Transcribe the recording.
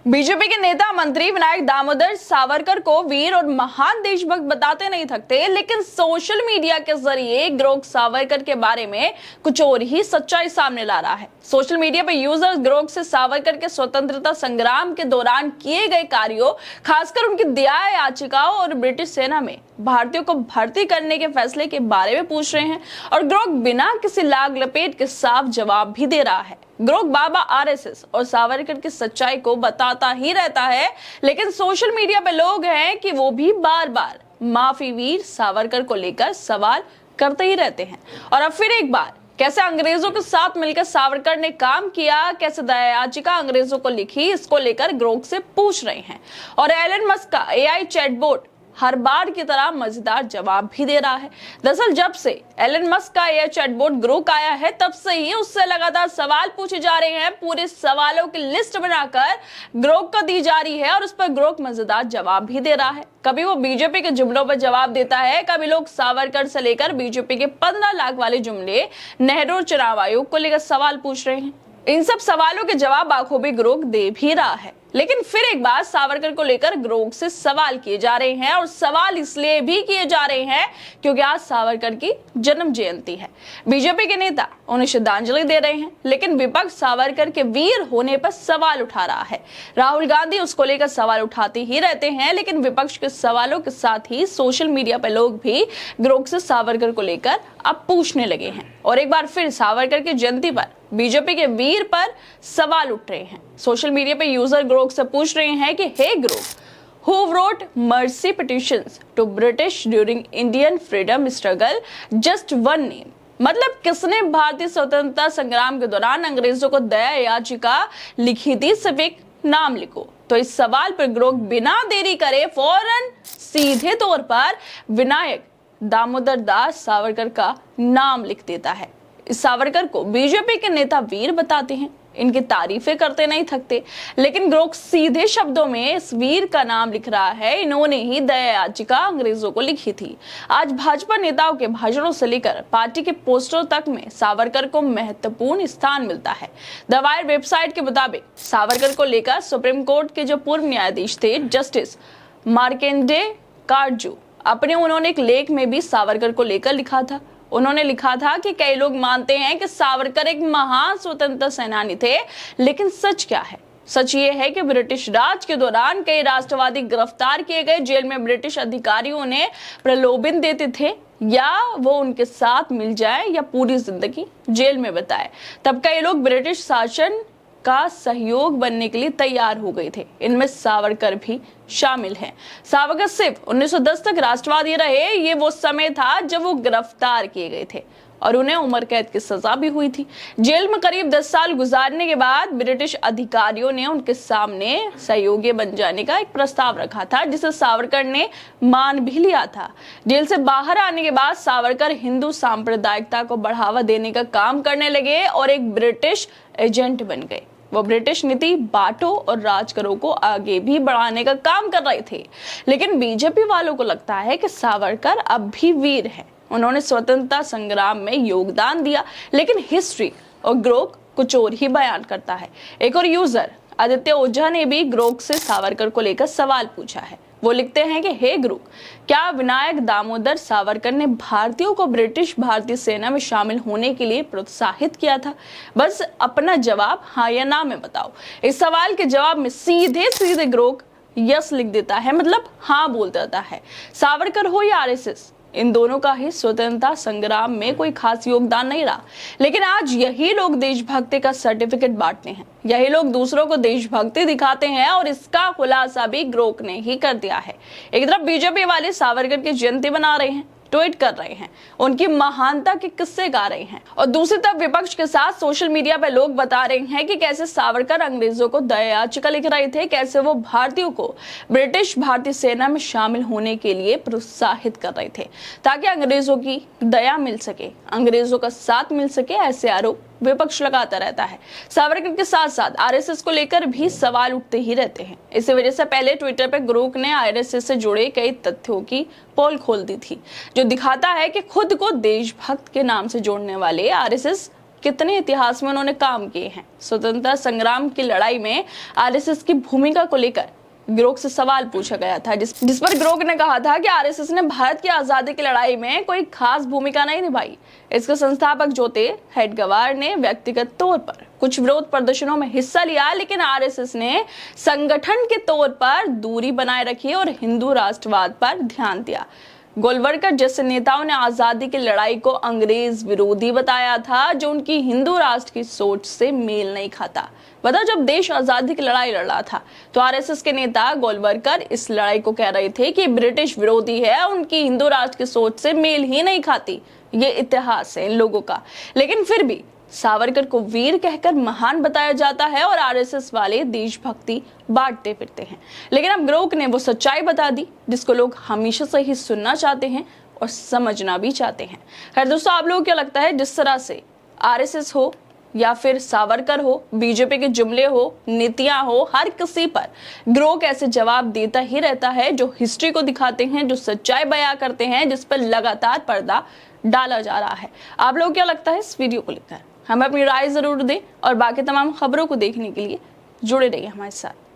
BJP के नेता मंत्री विनायक दामोदर सावरकर को वीर और महान देशभक्त बताते नहीं थकते, लेकिन सोशल मीडिया के जरिए ग्रोक सावरकर के बारे में कुछ और ही सच्चाई सामने ला रहा है। सोशल मीडिया पर यूजर्स ग्रोक से सावरकर के स्वतंत्रता संग्राम के दौरान किए गए कार्यों, खासकर उनकी दया याचिकाओं और ब्रिटिश सेना में भारतीयों को भर्ती करने के फैसले के बारे में पूछ रहे हैं। और ग्रोक बिना किसी लाग लपेट के साफ जवाब भी दे रहा है। ग्रोक बाबा आरएसएस और सावरकर की सच्चाई को बताता ही रहता है, लेकिन सोशल मीडिया पे लोग हैं कि वो भी बार बार माफी वीर सावरकर को लेकर सवाल करते ही रहते हैं। और अब फिर एक बार कैसे अंग्रेजों के साथ मिलकर सावरकर ने काम किया, कैसे दया याचिका अंग्रेजों को लिखी, इसको लेकर ग्रोक से पूछ रहे हैं। और एलन मस्क का एआई चैटबॉट हर बार की तरह मजेदार जवाब भी दे रहा है। दरअसल जब से एलन मस्क का यह चैटबॉट ग्रोक आया है, तब से ही उससे लगातार सवाल पूछे जा रहे हैं। पूरे सवालों की लिस्ट बनाकर ग्रोक को दी जा रही है और उस पर ग्रोक मजेदार जवाब भी दे रहा है। कभी वो बीजेपी के जुमलों पर जवाब देता है, कभी लोग सावरकर से लेकर बीजेपी के 15 लाख वाले जुमले, नेहरू चुनाव आयोग को लेकर सवाल पूछ रहे हैं। इन सब सवालों के जवाब बखूबी ग्रोक दे भी रहा है। लेकिन फिर एक बार सावरकर को लेकर ग्रोक से सवाल किए जा रहे हैं, और सवाल इसलिए भी किए जा रहे हैं क्योंकि आज सावरकर की जन्म जयंती है। बीजेपी के नेता उन्हें श्रद्धांजलि दे रहे हैं, लेकिन विपक्ष सावरकर के वीर होने पर सवाल उठा रहा है। राहुल गांधी उसको लेकर सवाल उठाते ही रहते हैं, लेकिन विपक्ष के सवालों के साथ ही सोशल मीडिया पर लोग भी ग्रोक से सावरकर को लेकर अब पूछने लगे हैं। और एक बार फिर सावरकर की जयंती पर बीजेपी के वीर पर सवाल उठ रहे हैं। सोशल मीडिया पे यूजर ग्रोक से पूछ रहे हैं कि हे Grok, who wrote mercy petitions to British during Indian freedom struggle? Just one name. मतलब किसने भारतीय स्वतंत्रता संग्राम के दौरान अंग्रेजों को दया याचिका लिखी थी, सिर्फ एक नाम लिखो। तो इस सवाल पर ग्रोक बिना देरी करे फौरन सीधे तौर पर विनायक दामोदर दास सावरकर का नाम लिख देता है। इस सावरकर को बीजेपी के नेता वीर बताते हैं, इनकी तारीफें करते नहीं थकते, लेकिन ग्रोक सीधे शब्दों में इस वीर का नाम लिख रहा है। इन्होंने ही दया याचिका अंग्रेजों को लिखी थी। आज भाजपा नेताओं के भाषणों से लेकर पार्टी के पोस्टरों तक में सावरकर को महत्वपूर्ण स्थान मिलता है। द वायर वेबसाइट के मुताबिक सावरकर को लेकर सुप्रीम कोर्ट के जो पूर्व न्यायाधीश थे जस्टिस मार्केंडे कार्जू, अपने उन्होंने एक लेख में भी सावरकर को लेकर लिखा था। उन्होंने लिखा था कि कई लोग मानते हैं कि सावरकर एक महान स्वतंत्रता सेनानी थे, लेकिन सच क्या है? सच ये है कि ब्रिटिश राज के दौरान कई राष्ट्रवादी गिरफ्तार किए गए। जेल में ब्रिटिश अधिकारियों ने प्रलोभन देते थे, या वो उनके साथ मिल जाए या पूरी जिंदगी जेल में बिताए। तब कई लोग ब्रिटिश शासन का सहयोग बनने के लिए तैयार हो गए थे। इनमें सावरकर भी शामिल हैं। सावरकर सिर्फ 1910 तक राष्ट्रवादी रहे। ये वो समय था जब वो गिरफ्तार किए गए थे और उन्हें उम्र कैद की सजा भी हुई थी। जेल में करीब 10 साल गुजारने के बाद ब्रिटिश अधिकारियों ने उनके सामने सहयोगी बन जाने का एक प्रस्ताव रखा था, जिसे सावरकर ने मान भी लिया था। जेल से बाहर आने के बाद सावरकर हिंदू सांप्रदायिकता को बढ़ावा देने का काम करने लगे और एक ब्रिटिश एजेंट बन गए। वो ब्रिटिश नीति बांटो और राज करो को आगे भी बढ़ाने का काम कर रहे थे। लेकिन बीजेपी वालों को लगता है कि सावरकर अब भी वीर है, उन्होंने स्वतंत्रता संग्राम में योगदान दिया, लेकिन हिस्ट्री और ग्रोक कुछ और ही बयान करता है। एक और यूजर आदित्य ओझा ने भी ग्रोक से सावरकर को लेकर सवाल पूछा है। वो लिखते हैं कि हे ग्रोक, क्या विनायक दामोदर सावरकर ने भारतीयों को ब्रिटिश भारतीय सेना में शामिल होने के लिए प्रोत्साहित किया था? बस अपना जवाब हाँ या ना में बताओ। इस सवाल के जवाब में सीधे सीधे ग्रोक यस लिख देता है, मतलब हाँ बोल देता है। सावरकर हो या आरएसएस, इन दोनों का ही स्वतंत्रता संग्राम में कोई खास योगदान नहीं रहा, लेकिन आज यही लोग देशभक्ति का सर्टिफिकेट बांटते हैं, यही लोग दूसरों को देशभक्ति दिखाते हैं, और इसका खुलासा भी ग्रोक ने ही कर दिया है। एक तरफ बीजेपी वाले सावरकर की जयंती मना रहे हैं, ट्वीट कर रहे हैं, उनकी महानता के किस्से गा रहे हैं, और दूसरी तरफ विपक्ष के साथ सोशल मीडिया पर लोग बता रहे हैं कि कैसे सावरकर अंग्रेजों को दया याचिका लिख रहे थे, कैसे वो भारतीयों को ब्रिटिश भारतीय सेना में शामिल होने के लिए प्रोत्साहित कर रहे थे, ताकि अंग्रेजों की दया मिल सके, अंग्रेजों का साथ मिल सके। ऐसे आरोप विपक्ष लगाता रहता है। सावरकर के साथ साथ आरएसएस को लेकर भी सवाल उठते ही रहते हैं। इसी वजह से पहले ट्विटर पर ग्रोक ने आरएसएस से जुड़े कई तथ्यों की पोल खोल दी थी, जो दिखाता है कि खुद को देशभक्त के नाम से जोड़ने वाले आरएसएस कितने इतिहास में उन्होंने काम किए हैं। स्वतंत्रता संग्राम की लड़ाई में आरएसएस की भूमिका को लेकर ग्रोक से सवाल पूछा गया था, जिस पर ग्रोक ने कहा था कि आरएसएस ने भारत की आजादी की लड़ाई में कोई खास भूमिका नहीं निभाई। इसके संस्थापक जो थे हेडगेवार ने व्यक्तिगत तौर पर कुछ विरोध प्रदर्शनों में हिस्सा लिया, लेकिन आरएसएस ने संगठन के तौर पर दूरी बनाए रखी और हिंदू राष्ट्रवाद पर ध्यान दिया। गोलवलकर जैसे नेताओं ने आजादी की लड़ाई को अंग्रेज विरोधी बताया था, जो उनकी हिंदू राष्ट्र की सोच से मेल नहीं खाता। बताओ, जब देश आजादी की लड़ाई लड़ रहा था तो आरएसएस के नेता गोलवलकर इस लड़ाई को कह रहे थे कि ब्रिटिश विरोधी है, उनकी हिंदू राष्ट्र की सोच से मेल ही नहीं खाती। ये इतिहास है इन लोगों का। लेकिन फिर भी सावरकर को वीर कहकर महान बताया जाता है और आरएसएस वाले देशभक्ति बांटते फिरते हैं। लेकिन अब ग्रोक ने वो सच्चाई बता दी जिसको लोग हमेशा से ही सुनना चाहते हैं और समझना भी चाहते हैं। खैर दोस्तों, आप लोगों को क्या लगता है, जिस तरह से आरएसएस हो या फिर सावरकर हो, बीजेपी के जुमले हो, नीतियां हो, हर किसी पर ग्रोक ऐसे जवाब देता ही रहता है जो हिस्ट्री को दिखाते हैं, जो सच्चाई बयां करते हैं, जिस पर लगातार पर्दा डाला जा रहा है। आप लोगों को क्या लगता है इस वीडियो को लेकर? हमें अपनी राय जरूर दें और बाकी तमाम खबरों को देखने के लिए जुड़े रहिए हमारे साथ।